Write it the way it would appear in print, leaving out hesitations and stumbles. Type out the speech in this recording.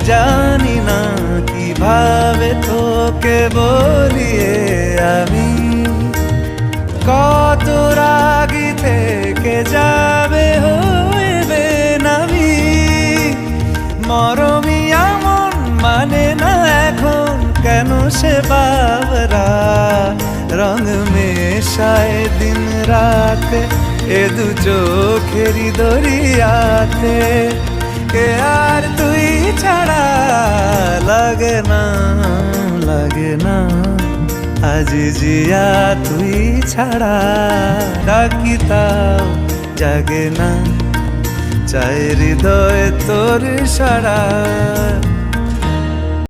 জানি না কিভাবে তোকে বলিয়ে আমি কত রাগি থেকে যাবে হইবে নামি মরমি এমন মানে না এখন কেন সে বাবরা রং মেশায় দিন রাতে এ দু চোখেরি দরিয়াতে কে আর তুই ছাড়া লাগে না আজ জিয়া তুই ছাড়া ডাকি তাও জাগে না চাই হৃদয় তোর সারা